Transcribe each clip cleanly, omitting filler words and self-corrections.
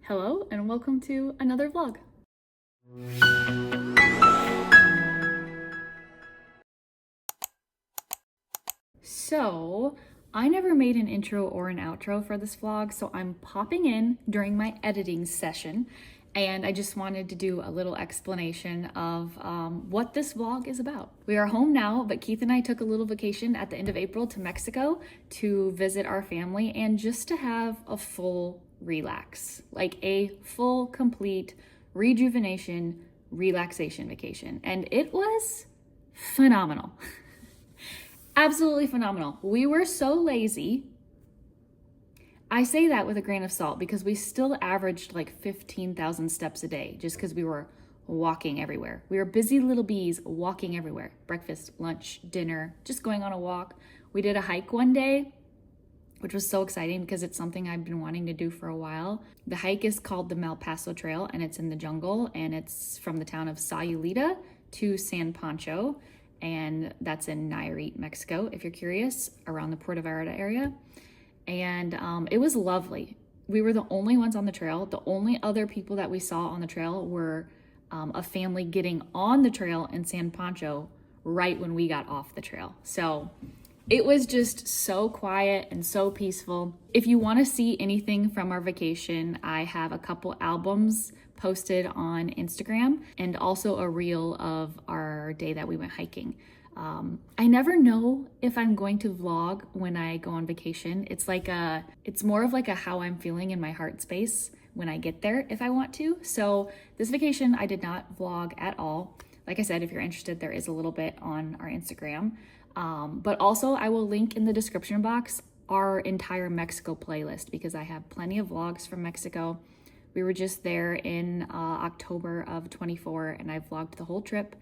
Hello and welcome to another vlog. So, I never made an intro or an outro for this vlog, so I'm popping in during my editing session, and I just wanted to do a little explanation of what this vlog is about. We are home now, but Keith and I took a little vacation at the end of April to Mexico to visit our family and just to have a full relax, like a full, complete rejuvenation, relaxation vacation. And it was phenomenal. Absolutely phenomenal. We were so lazy. I say that with a grain of salt because we still averaged like 15,000 steps a day just because we were walking everywhere. We were busy little bees walking everywhere. Breakfast, lunch, dinner, just going on a walk. We did a hike one day, which was so exciting because it's something I've been wanting to do for a while. The hike is called the MALPASO Trail, and it's in the jungle, and it's from the town of 𝗂𝗧𝗟𝗏 to San Pancho, and that's in Nayarit, Mexico, if you're curious, around the 𝗺𝗃𝗏𝗺 area. And it was lovely. We were the only ones on the trail. The only other people that we saw on the trail were a family getting on the trail in San Pancho right when we got off the trail. So it was just so quiet and so peaceful. If you want to see anything from our vacation, I have a couple albums posted on Instagram and also a reel of our day that we went hiking. I never know if I'm going to vlog when I go on vacation. It's more of like a how I'm feeling in my heart space when I get there if I want to. So this vacation, I did not vlog at all. Like I said, if you're interested, there is a little bit on our Instagram. But also I will link in the description box our entire Mexico playlist because I have plenty of vlogs from Mexico. We were just there in October of 24 and I vlogged the whole trip,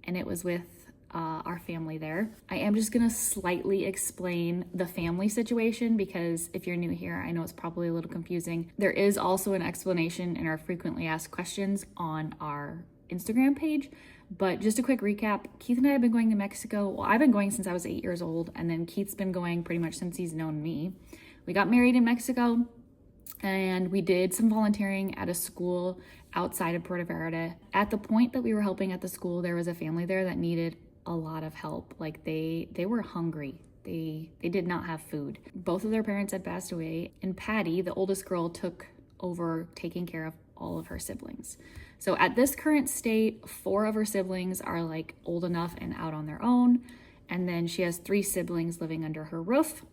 and it was with our family there. I am just gonna slightly explain the family situation because if you're new here, I know it's probably a little confusing. There is also an explanation in our frequently asked questions on our Instagram page. But just a quick recap, Keith and I have been going to Mexico. Well, I've been going since I was 8 years old, and then Keith's been going pretty much since he's known me. We got married in Mexico, and we did some volunteering at a school outside of 𝗺𝗃𝗏𝗺. At the point that we were helping at the school, there was a family there that needed a lot of help. Like they were hungry. They did not have food. Both of their parents had passed away, and Patty, the oldest girl, took over taking care of all of her siblings. So at this current state, 4 of her siblings are like old enough and out on their own. And then she has 3 siblings living under her roof.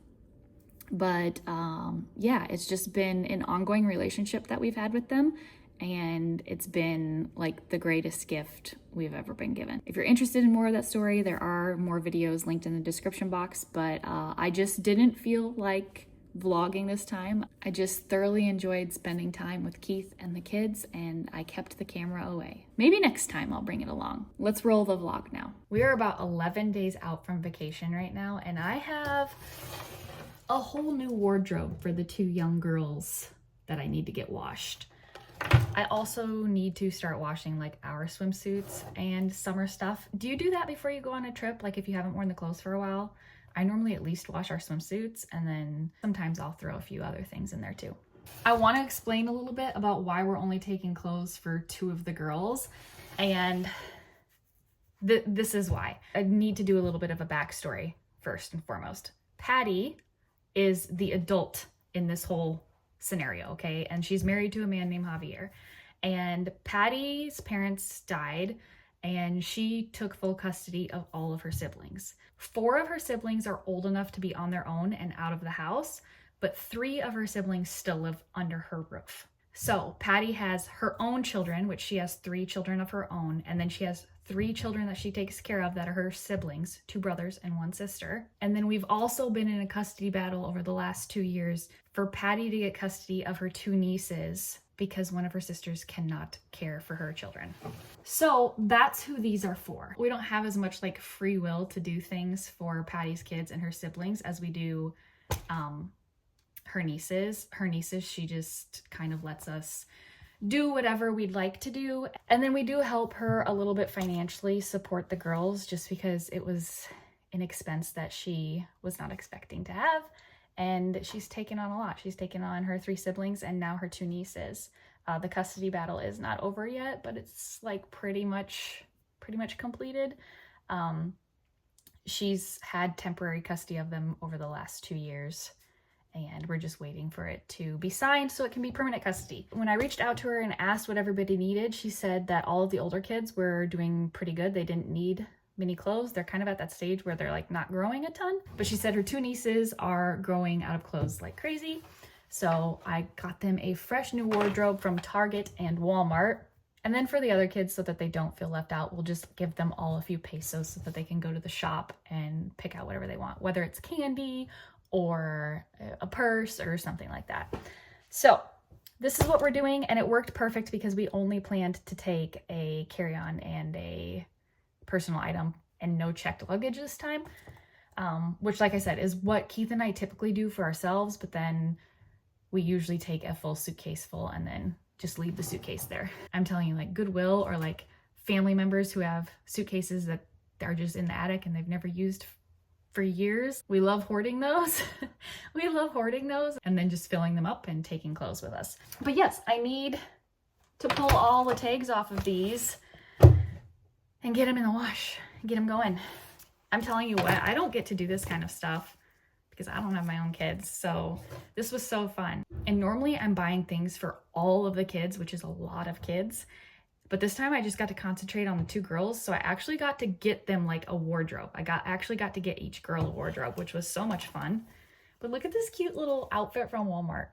But yeah, it's just been an ongoing relationship that we've had with them. And it's been like the greatest gift we've ever been given. If you're interested in more of that story, there are more videos linked in the description box, but I just didn't feel like vlogging this time. I just thoroughly enjoyed spending time with Keith and the kids, and I kept the camera away. Maybe next time I'll bring it along. Let's roll the vlog now. We are about 11 days out from vacation right now, and I have a whole new wardrobe for the 2 young girls that I need to get washed. I also need to start washing like our swimsuits and summer stuff. Do you do that before you go on a trip? Like if you haven't worn the clothes for a while? I normally at least wash our swimsuits, and then sometimes I'll throw a few other things in there too. I want to explain a little bit about why we're only taking clothes for 2 of the girls, and this is why. I need to do a little bit of a backstory first and foremost. Patty is the adult in this whole scenario, okay? And she's married to a man named Javier. And Patty's parents died, and she took full custody of all of her siblings. 4 of her siblings are old enough to be on their own and out of the house, but 3 of her siblings still live under her roof. So Patty has her own children, which she has 3 children of her own, and then she has 3 children that she takes care of that are her siblings, 2 brothers and 1 sister. And then we've also been in a custody battle over the last 2 years for Patty to get custody of her 2 nieces because one of her sisters cannot care for her children. So that's who these are for. We don't have as much like free will to do things for Patty's kids and her siblings as we do her nieces. Her nieces, she just kind of lets us do whatever we'd like to do. And then we do help her a little bit financially, support the girls, just because it was an expense that she was not expecting to have. And she's taken on a lot. She's taken on her 3 siblings and now her 2 nieces. The custody battle is not over yet, but it's like pretty much completed. She's had temporary custody of them over the last 2 years, and we're just waiting for it to be signed so it can be permanent custody. When I reached out to her and asked what everybody needed, she said that all of the older kids were doing pretty good. They didn't need many clothes. They're kind of at that stage where they're like not growing a ton, but she said her 2 nieces are growing out of clothes like crazy. So I got them a fresh new wardrobe from Target and Walmart. And then for the other kids, so that they don't feel left out, we'll just give them all a few pesos so that they can go to the shop and pick out whatever they want, whether it's candy or a purse or something like that. So this is what we're doing, and it worked perfect because we only planned to take a carry-on and a personal item and no checked luggage this time, which, like I said, is what Keith and I typically do for ourselves, but then we usually take a full suitcase full and then just leave the suitcase there. I'm telling you, like Goodwill or like family members who have suitcases that are just in the attic and they've never used for years. We love hoarding those. We love hoarding those and then just filling them up and taking clothes with us. But yes, I need to pull all the tags off of these and get them in the wash, get them going. I'm telling you what, I don't get to do this kind of stuff because I don't have my own kids. So this was so fun. And normally I'm buying things for all of the kids, which is a lot of kids. But this time I just got to concentrate on the 2 girls. So I actually got to get them like a wardrobe. I actually got to get each girl a wardrobe, which was so much fun. But look at this cute little outfit from Walmart.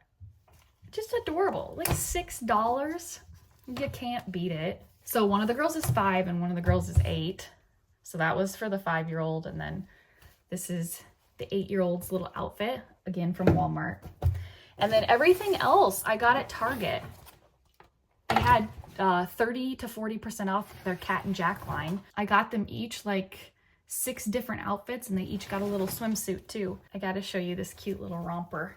Just adorable, like $6. You can't beat it. So one of the girls is 5 and one of the girls is 8. So that was for the 5-year-old. And then this is the 8-year-old's little outfit, again from Walmart. And then everything else I got at Target. They had 30 to 40% off their Cat and Jack line. I got them each like 6 different outfits, and they each got a little swimsuit too. I gotta show you this cute little romper.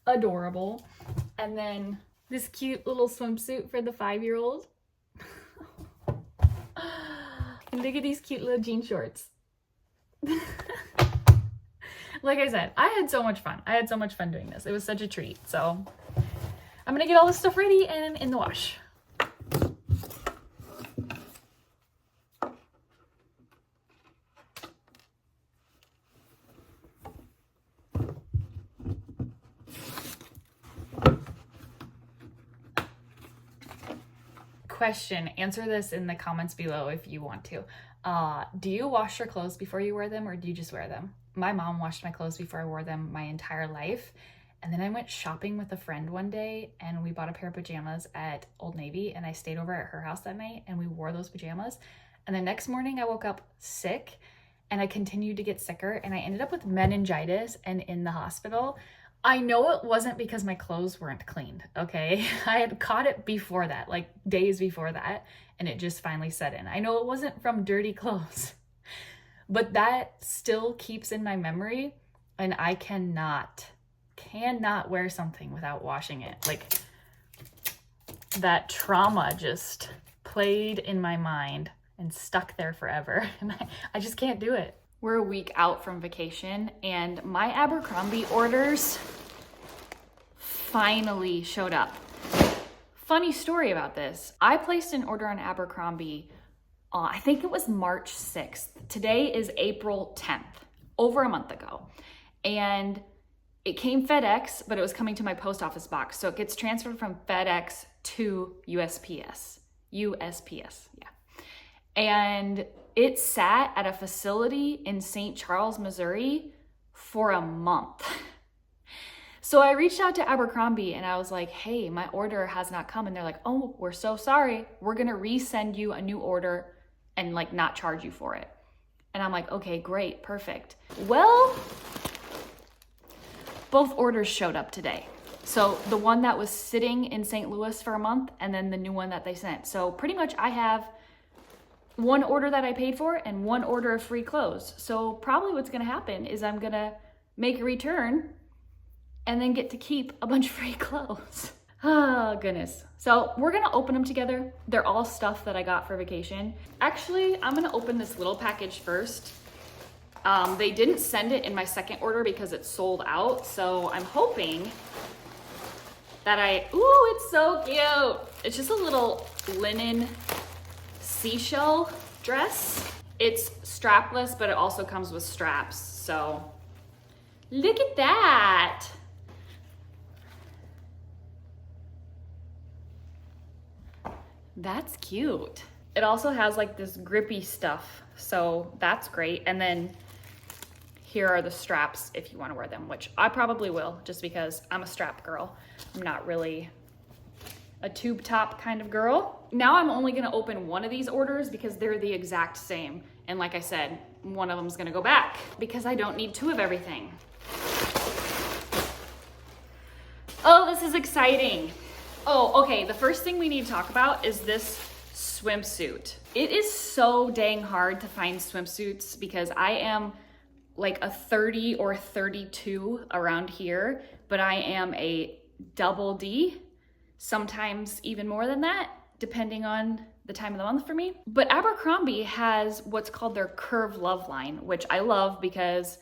Adorable. And then this cute little swimsuit for the 5-year-old. And look at these cute little jean shorts. Like I said, I had so much fun. I had so much fun doing this. It was such a treat. So I'm gonna get all this stuff ready and in the wash. Question, answer this in the comments below if you want to. Do you wash your clothes before you wear them, or do you just wear them? My mom washed my clothes before I wore them my entire life. And then I went shopping with a friend one day and we bought a pair of pajamas at Old Navy, and I stayed over at her house that night and we wore those pajamas. And the next morning I woke up sick and I continued to get sicker, and I ended up with meningitis and in the hospital. I know it wasn't because my clothes weren't cleaned, okay? I had caught it before that, like days before that, and it just finally set in. I know it wasn't from dirty clothes, but that still keeps in my memory, and I cannot wear something without washing it. Like, that trauma just played in my mind and stuck there forever, and I just can't do it. We're a week out from vacation, and my Abercrombie orders finally showed up. Funny story about this. I placed an order on Abercrombie, I think it was March 6th. Today is April 10th, over a month ago. And it came FedEx, but it was coming to my post office box. So it gets transferred from FedEx to USPS. USPS, yeah. And it sat at a facility in St. Charles, Missouri for a month. So I reached out to Abercrombie and I was like, hey, my order has not come. And they're like, oh, we're so sorry. We're gonna resend you a new order and like not charge you for it. And I'm like, okay, great, perfect. Well, both orders showed up today. So the one that was sitting in St. Louis for a month and then the new one that they sent. So pretty much I have one order that I paid for and one order of free clothes. So probably what's gonna happen is I'm gonna make a return and then get to keep a bunch of free clothes. Oh goodness. So we're gonna open them together. They're all stuff that I got for vacation. Actually, I'm gonna open this little package first. They didn't send it in my second order because it's sold out. So I'm hoping ooh, it's so cute. It's just a little linen seashell dress. It's strapless, but it also comes with straps. So look at that. That's cute. It also has like this grippy stuff, so that's great. And then here are the straps if you want to wear them, which I probably will, just because I'm a strap girl. I'm not really a tube top kind of girl. Now I'm only gonna open one of these orders because they're the exact same. And like I said, one of them's gonna go back because I don't need two of everything. Oh, this is exciting. Oh, okay, the first thing we need to talk about is this swimsuit. It is so dang hard to find swimsuits because I am like a 30 or 32 around here, but I am a double D, sometimes even more than that, depending on the time of the month for me. But Abercrombie has what's called their Curve Love line, which I love because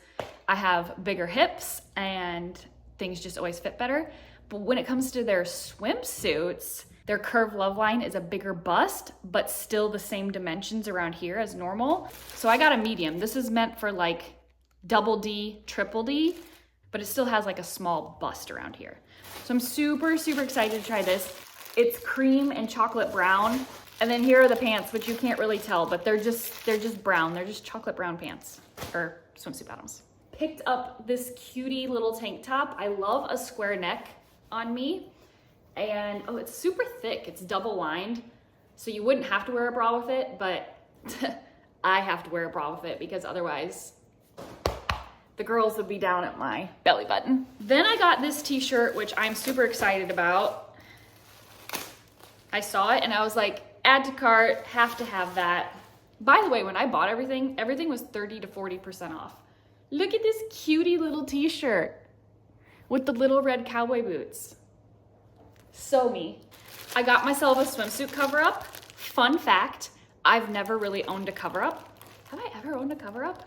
I have bigger hips and things just always fit better. But when it comes to their swimsuits, their Curve Love line is a bigger bust, but still the same dimensions around here as normal. So I got a medium. This is meant for like double D, triple D, but it still has like a small bust around here. So I'm super, super excited to try this. It's cream and chocolate brown. And then here are the pants, which you can't really tell, but they're just brown. They're just chocolate brown pants or swimsuit bottoms. Picked up this cutie little tank top. I love a square neck on me. And oh, it's super thick. It's double lined. So you wouldn't have to wear a bra with it, but I have to wear a bra with it because otherwise the girls would be down at my belly button. Then I got this t-shirt, which I'm super excited about. I saw it and I was like, add to cart, have to have that. By the way, when I bought everything was 30 to 40% off. Look at this cutie little t-shirt with the little red cowboy boots. So me. I got myself a swimsuit cover-up. Fun fact, I've never really owned a cover-up. Have I ever owned a cover-up?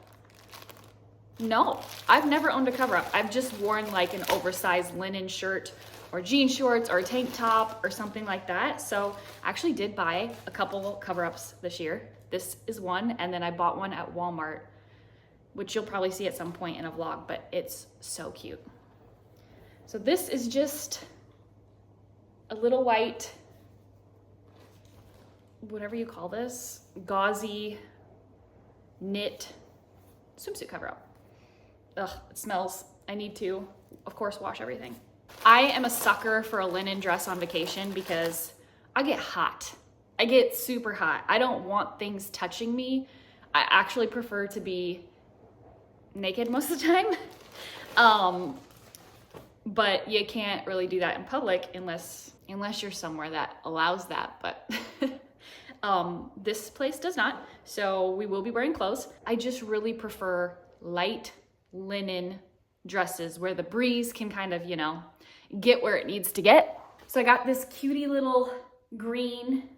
No, I've never owned a cover-up. I've just worn like an oversized linen shirt or jean shorts or a tank top or something like that. So I actually did buy a couple cover-ups this year. This is one, and then I bought one at Walmart, which you'll probably see at some point in a vlog, but it's so cute. So this is just a little white, whatever you call this, gauzy knit swimsuit cover-up. Ugh, it smells. I need to, of course, wash everything. I am a sucker for a linen dress on vacation because I get hot. I get super hot. I don't want things touching me. I actually prefer to be naked most of the time. But you can't really do that in public unless you're somewhere that allows that. But this place does not, so we will be wearing clothes. I just really prefer light linen dresses where the breeze can kind of, you know, get where it needs to get. So I got this cutie little green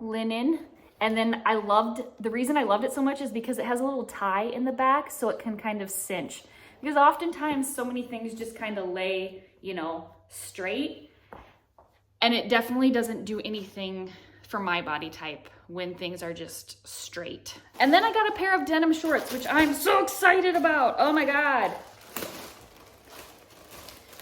linen. And then the reason I loved it so much is because it has a little tie in the back so it can kind of cinch. Because oftentimes so many things just kind of lay, you know, straight. And it definitely doesn't do anything for my body type when things are just straight. And then I got a pair of denim shorts, which I'm so excited about. Oh my God.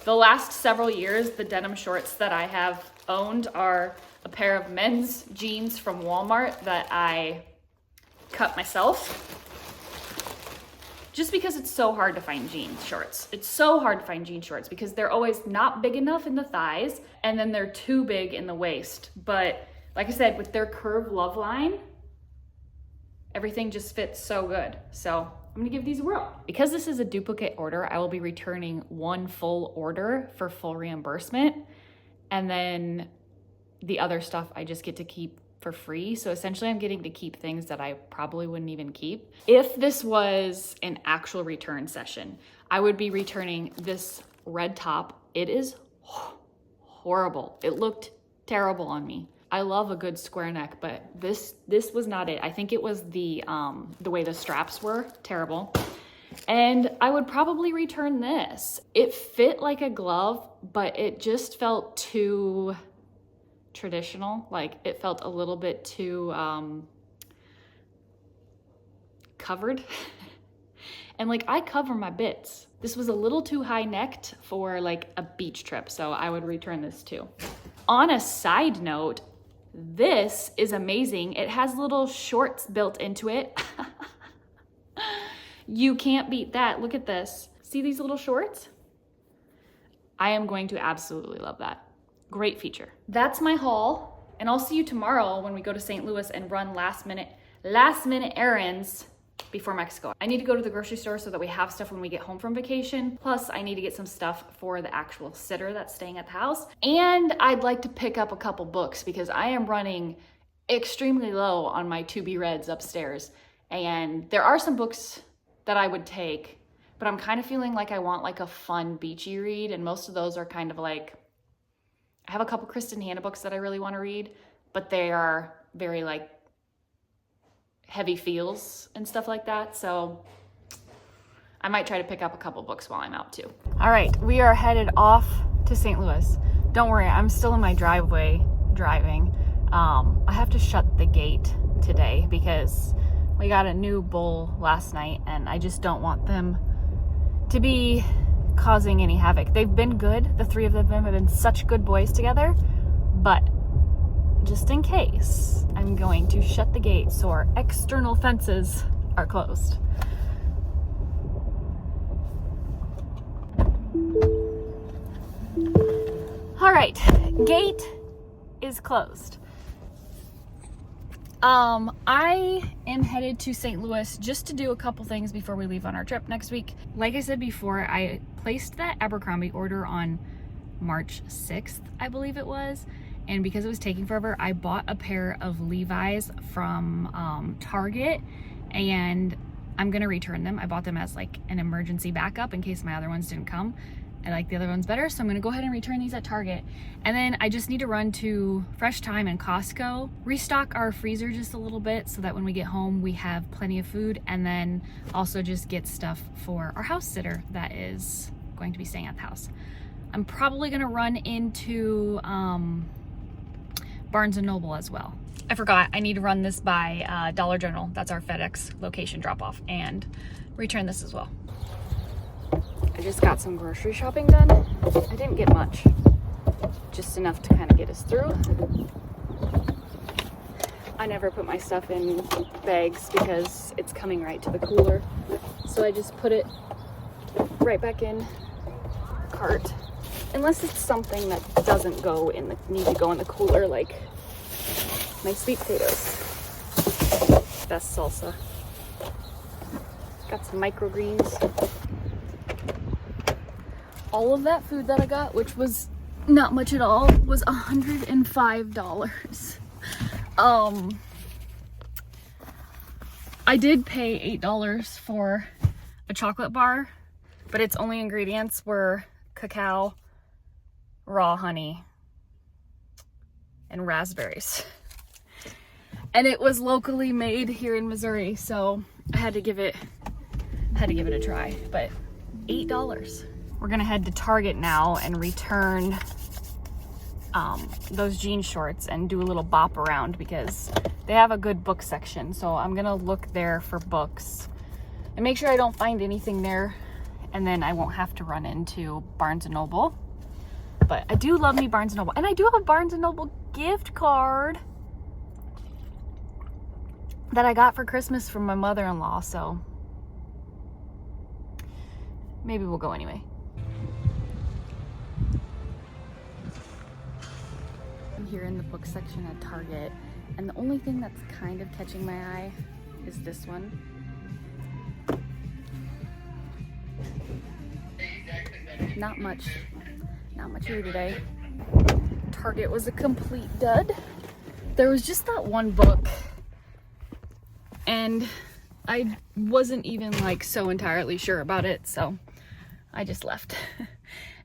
The last several years, the denim shorts that I have owned are a pair of men's jeans from Walmart that I cut myself. Just because it's so hard to find jean shorts. It's so hard to find jean shorts because they're always not big enough in the thighs and then they're too big in the waist. But like I said, with their Curve Love line, everything just fits so good. So I'm gonna give these a whirl. Because this is a duplicate order, I will be returning one full order for full reimbursement. And then the other stuff I just get to keep for free. So essentially I'm getting to keep things that I probably wouldn't even keep. If this was an actual return session, I would be returning this red top. It is horrible. It looked terrible on me. I love a good square neck, but this was not it. I think it was the way the straps were terrible. And I would probably return this. It fit like a glove, but it just felt too traditional. Like it felt a little bit too covered. And like I cover my bits. This was a little too high necked for like a beach trip, so I would return this too. On a side note, this is amazing. It has little shorts built into it. You can't beat that. Look at this. See these little shorts? I am going to absolutely love that. Great feature. That's my haul, and I'll see you tomorrow when we go to St. Louis and run last minute errands before Mexico. I need to go to the grocery store so that we have stuff when we get home from vacation. Plus, I need to get some stuff for the actual sitter that's staying at the house. And I'd like to pick up a couple books because I am running extremely low on my 𝗂𝗏𝗏𝗺s upstairs. And there are some books that I would take, but I'm kind of feeling like I want like a fun beachy read. And most of those are kind of like, I have a couple Kristen Hanna books that I really want to read, but they are very like heavy feels and stuff like that. So I might try to pick up a couple books while I'm out too. All right, we are headed off to St. Louis. Don't worry, I'm still in my driveway driving. I have to shut the gate today because we got a new bull last night and I just don't want them to be causing any havoc. They've been good. The three of them have been such good boys together, but just in case, I'm going to shut the gate so our external fences are closed. All right, gate is closed. I am headed to St. Louis just to do a couple things before we leave on our trip next week. Like I said before, I placed that Abercrombie order on March 6th, I believe it was. And because it was taking forever, I bought a pair of Levi's from Target, and I'm gonna return them. I bought them as like an emergency backup in case my other ones didn't come. I like the other ones better, so I'm gonna go ahead and return these at Target. And then I just need to run to Fresh Thyme and Costco, restock our freezer just a little bit so that when we get home, we have plenty of food, and then also just get stuff for our house sitter that is going to be staying at the house. I'm probably gonna run into Barnes & Noble as well. I forgot, I need to run this by Dollar General. That's our FedEx location drop-off, and return this as well. I just got some grocery shopping done. I didn't get much, just enough to kind of get us through. I never put my stuff in bags because it's coming right to the cooler. So I just put it right back in the cart. Unless it's something that doesn't go in the, need to go in the cooler, like my sweet potatoes. Best salsa. Got some microgreens. All of that food that I got, which was not much at all, was $105. I did pay $8 for a chocolate bar, but its only ingredients were cacao, raw honey, and raspberries. And it was locally made here in Missouri, so I had to give it a try. But $8. We're gonna head to Target now and return those jean shorts and do a little bop around because they have a good book section. So I'm gonna look there for books and make sure I don't find anything there, and then I won't have to run into Barnes & Noble. But I do love me Barnes & Noble, and I do have a Barnes & Noble gift card that I got for Christmas from my mother-in-law, so maybe we'll go anyway. I'm here in the book section at Target, and the only thing that's kind of catching my eye is this one. Not much here today. Target was a complete dud. There was just that one book, and I wasn't even like so entirely sure about it, so I just left.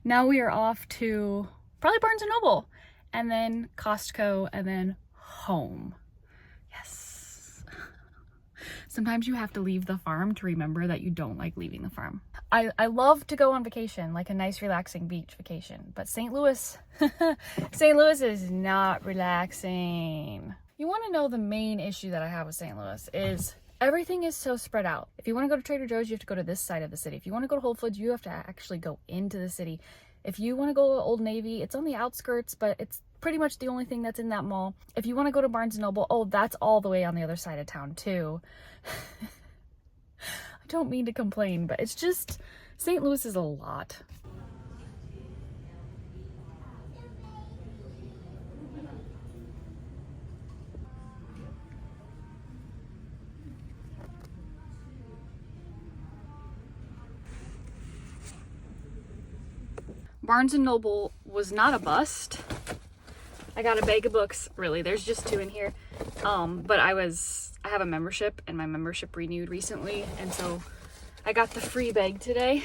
Now we are off to probably Barnes & Noble, and then Costco, and then home. Yes. Sometimes you have to leave the farm to remember that you don't like leaving the farm. I love to go on vacation, like a nice relaxing beach vacation, but St. Louis, St. Louis is not relaxing. You want to know the main issue that I have with St. Louis is everything is so spread out. If you want to go to Trader Joe's, you have to go to this side of the city. If you want to go to Whole Foods, you have to actually go into the city. If you want to go to Old Navy, it's on the outskirts, but it's pretty much the only thing that's in that mall. If you want to go to Barnes & Noble, oh, that's all the way on the other side of town too. I don't mean to complain, but it's just, St. Louis is a lot. Barnes & Noble was not a bust. I got a bag of books, really, there's just 2 in here. But I have a membership and my membership renewed recently. And so I got the free bag today.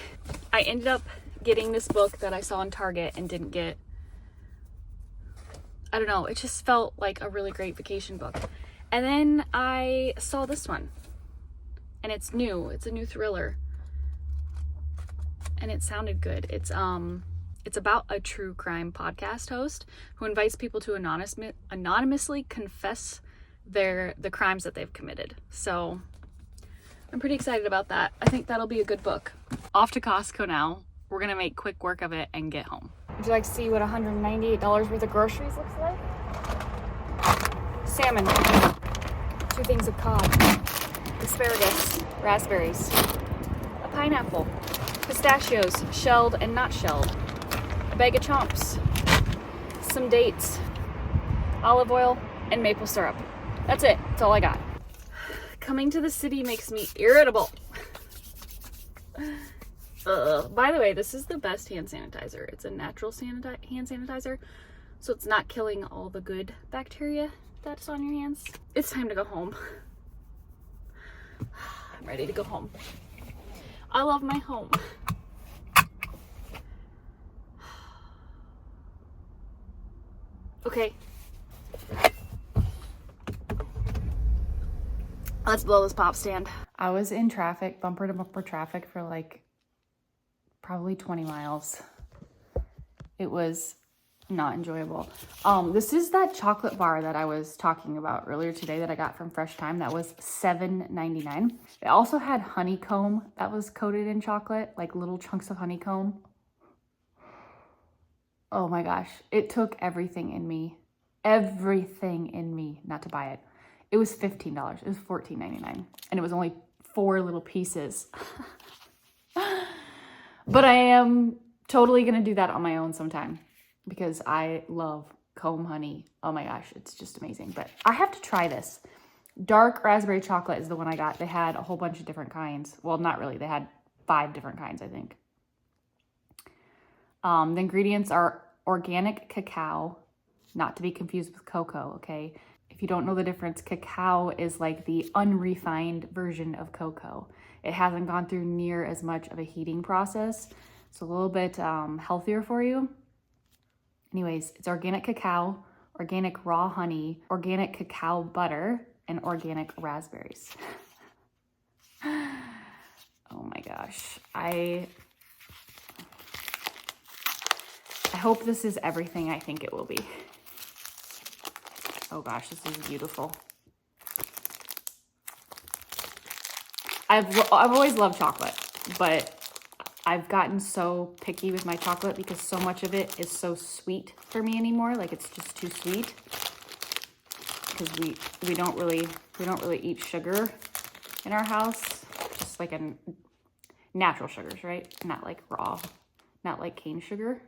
I ended up getting this book that I saw in Target and didn't get. I don't know, it just felt like a really great vacation book. And then I saw this one and it's new. It's a new thriller and it sounded good. It's about a true crime podcast host who invites people to anonymously confess the crimes that they've committed. So I'm pretty excited about that. I think that'll be a good book. Off to Costco now. We're gonna make quick work of it and get home. Would you like to see what $198 worth of groceries looks like? Salmon, 2 things of cod, asparagus, raspberries, a pineapple, pistachios, shelled and not shelled, a bag of chomps, some dates, olive oil, and maple syrup. That's it. That's all I got. Coming to the city makes me irritable. By the way, this is the best hand sanitizer. It's a natural hand sanitizer, so it's not killing all the good bacteria that's on your hands. It's time to go home. I'm ready to go home. I love my home. Okay. Let's blow this pop stand. I was in traffic, bumper to bumper traffic for like probably 20 miles. It was not enjoyable. This is that chocolate bar that I was talking about earlier today that I got from Fresh Thyme. That was $7.99. It also had honeycomb that was coated in chocolate, like little chunks of honeycomb. Oh my gosh, it took everything in me not to buy it. It was $15. It was $14.99, and it was only 4 little pieces. But I am totally gonna do that on my own sometime because I love comb honey. Oh my gosh, it's just amazing. But I have to try this. Dark raspberry chocolate is the one I got. They had a whole bunch of different kinds. Well, not really. They had 5 different kinds, I think. The ingredients are organic cacao, not to be confused with cocoa, okay? If you don't know the difference, cacao is like the unrefined version of cocoa. It hasn't gone through near as much of a heating process, so a little bit healthier for you. Anyways, it's organic cacao, organic raw honey, organic cacao butter, and organic raspberries. Oh my gosh. I hope this is everything I think it will be. Oh gosh, this is beautiful. I've always loved chocolate, but I've gotten so picky with my chocolate because so much of it is so sweet for me anymore. Like it's just too sweet because we don't really eat sugar in our house. Just like a natural sugars, right? Not like raw, not like cane sugar.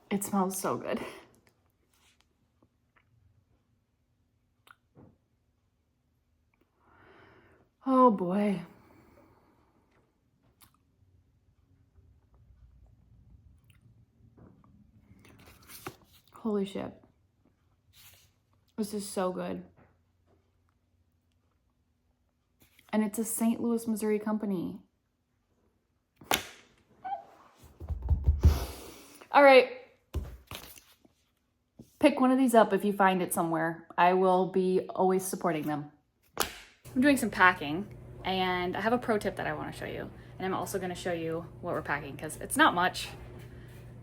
It smells so good. Oh boy. Holy shit. This is so good. And it's a St. Louis, Missouri company. All right. Pick one of these up if you find it somewhere. I will be always supporting them. I'm doing some packing and I have a pro tip that I want to show you. And I'm also going to show you what we're packing because it's not much.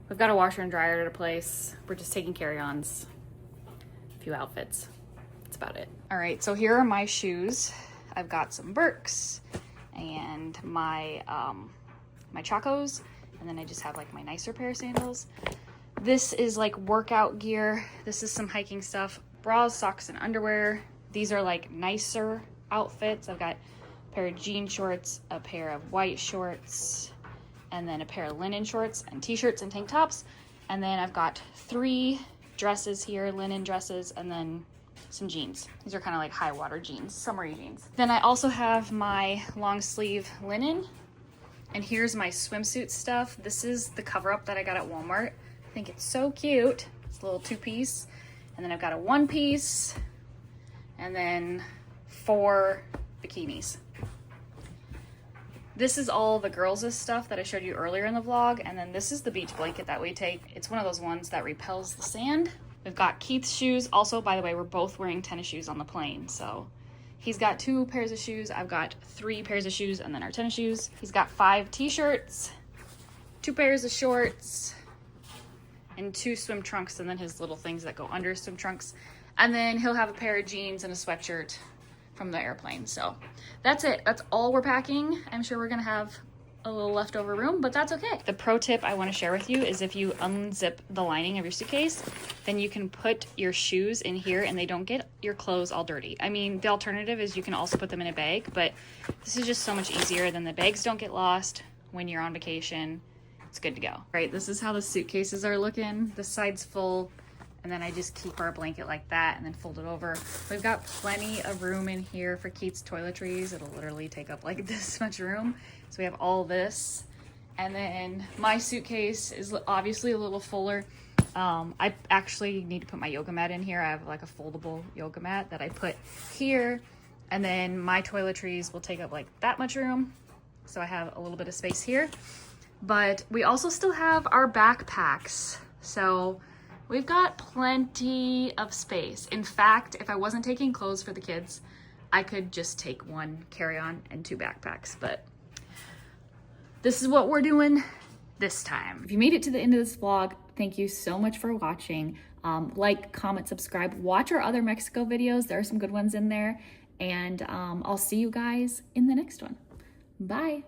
We've got a washer and dryer at a place. We're just taking carry-ons, a few outfits. That's about it. All right, so here are my shoes. I've got some Birks and my my Chacos, and then I just have like my nicer pair of sandals. This is like workout gear. This is some hiking stuff. Bras, socks, and underwear. These are like nicer outfits. I've got a pair of jean shorts, a pair of white shorts, and then a pair of linen shorts and t-shirts and tank tops. And then I've got 3 dresses here, linen dresses, and then some jeans. These are kind of like high water jeans, summery jeans. Then I also have my long sleeve linen. And here's my swimsuit stuff. This is the cover up that I got at Walmart. I think it's so cute. It's a little 2-piece. And then I've got a 1-piece. And then 4 bikinis. This is all the girls' stuff that I showed you earlier in the vlog. And then this is the beach blanket that we take. It's one of those ones that repels the sand. We've got Keith's shoes. Also, by the way, we're both wearing tennis shoes on the plane. So he's got 2 pairs of shoes. I've got 3 pairs of shoes and then our tennis shoes. He's got 5 t-shirts, 2 pairs of shorts, and 2 swim trunks, and then his little things that go under swim trunks. And then he'll have a pair of jeans and a sweatshirt from the airplane. So that's it. That's all we're packing. I'm sure we're gonna have a little leftover room, but that's okay. The pro tip I want to share with you is if you unzip the lining of your suitcase, then you can put your shoes in here and they don't get your clothes all dirty. I mean, the alternative is you can also put them in a bag, but this is just so much easier. Then the bags don't get lost when you're on vacation. It's good to go. All right, this is how the suitcases are looking. This side's full, and then I just keep our blanket like that and then fold it over. We've got plenty of room in here for Keith's toiletries. It'll literally take up like this much room. So we have all this. And then my suitcase is obviously a little fuller. I actually need to put my yoga mat in here. I have like a foldable yoga mat that I put here. And then my toiletries will take up like that much room. So I have a little bit of space here. But we also still have our backpacks. So we've got plenty of space. In fact, if I wasn't taking clothes for the kids, I could just take 1 carry-on and 2 backpacks. But this is what we're doing this time. If you made it to the end of this vlog, thank you so much for watching. Like, comment, subscribe, watch our other Mexico videos. There are some good ones in there. And I'll see you guys in the next one. Bye.